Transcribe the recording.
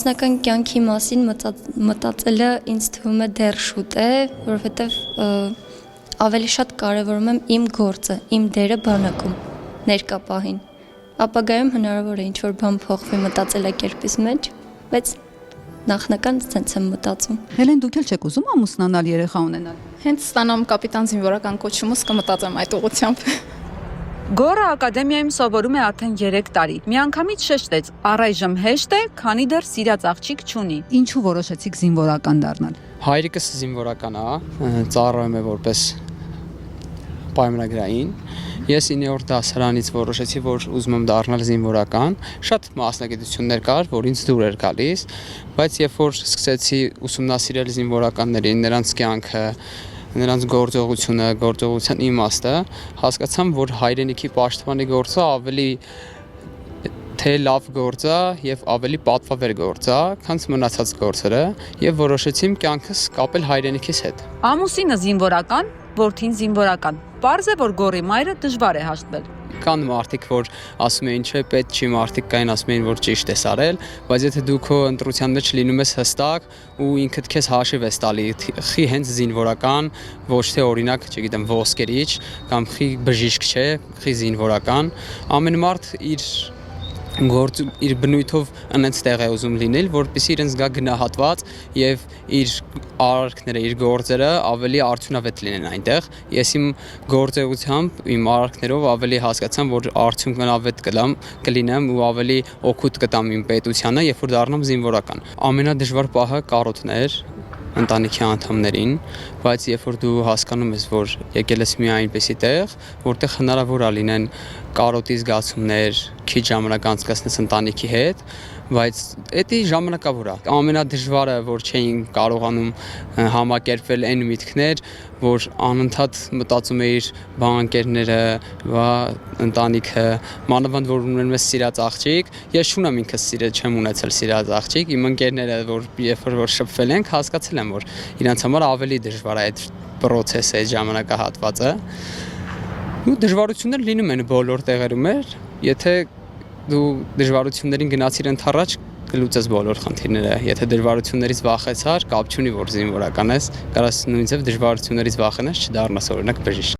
Անձնական կյանքի մասին մտածելը ինձ թվում է դեռ շուտ է, որովհետև ավելի շատ կարևորում եմ իմ գործը, իմ դերը բանակում, ներկա պահին։ Ապագայում հնարավոր է ինչ-որ բան փոխվի մտածելակերպիս մեջ, բայց նախնական ցենց եմ մտածում։ Հելեն, դուք էլ չեք ուզում ամուսնանալ, երեխա ունենալ։ Հենց ստանամ կապիտան զինվորական կոչումս կմտածեմ այդ ուղղությամբ։ Գոռը ակադեմիայում սովորում է արդեն 3 տարի։ Միանգամից շեշտեց, առայժմ հեշտ է, քանի դեռ սիրած աղջիկ չունի։ Ինչու որոշեցիք զինվորական դառնալ։ Հայրիկս զինվորական է, ծառայում է որպես պայմանագրային։ Ես 9-րդ դասարանից որոշեցի, որ ուզում եմ դառնալ զինվորական։ Շատ մասնագիտություններ կար, որ ինձ դուր էր գալիս, բայց երբ որ սկսեցի ուսումնասիրել զինվորականներին, նրանց կյանքը, նրանց գործողությունը, գործողության իմաստը, հասկացամ, որ հայրենիքի պաշտպանի գործը ավելի թե լավ գործ է եւ ավելի պատվավեր գործ է, քան մնացած գործերը, եւ որոշեցի կյանքս կապել հայրենիքիս հետ։ Ամուսինը զինվորական, որդին զինվորական։ Պարզ է, որ գոռի մայրը դժվար է հաշտվել։ Կան մարդիկ, որ ասում էին, չէ, պետք չի, մարդիկ կային ասում էին, որ ճիշտ ես արել, բայց եթե դու քո ընտրության մեջ լինում ես հստակ ու ինքդ քեզ հաշիվ ես տալի, խի հենց զինվորական, ոչ թե օրինակ, չգիտեմ, ոսկերիչ կամ խի բժիշկ չէ, խի զինվորական, ամեն մարդ իր բնույթով այնց տեղ է ուզում լինել, որպեսզի իրեն զգա գնահատված եւ իր արարքները, իր գործերը ավելի արդյունավետ լինեն այնտեղ։ Ես իմ գործողությամբ, իմ արարքներով ավելի հասկացամ, որ արդյունավետ կլինեմ ու ավելի օգուտ կտամ իմ պետությանը, երբ որ դառնամ զինվորական։ Ամենադժվար պահը կարոտն էր ընտանիքի անդամներին, բայց երբ որ դու հասկանում ես, որ եկել ես մի այնպեսի տեղ, որտեղ հնարավոր է լինեն կարոտի զգացումներ, քիչ ժամանակ անցկացնես ընտանիքի հետ, բայց դա ժամանակավոր է։ Ամենադժվարը, որ չէին կարողանում համակերպվել այն միտքներ, որ անընդհատ մտածում էիր բանջարները, ընտանիքը, մանավանդ որ ունենում ես սիրած աղջիկ, ես չունեմ ինքս չեմ ունեցել սիրած աղջիկ, իմ ընկերները, որ երբ որ շփվել ենք, հասկացել եմ, որ իրանց համար ավելի դժվար է այդ process-ը, այդ ժամանակահատվածը։ Ու դժվարություններ լինում են բոլոր տեղերում, եթե դու դժվարություններին գնացիր ընդառաջ կլուծես բոլոր խնդիրները, եթե դժվարություններից վախեցար, կապ չունի որ զինվորական ես, կարաս նույնիսկ դժվարություններից վախենաս չդառնաս օրինակ բժիշկ։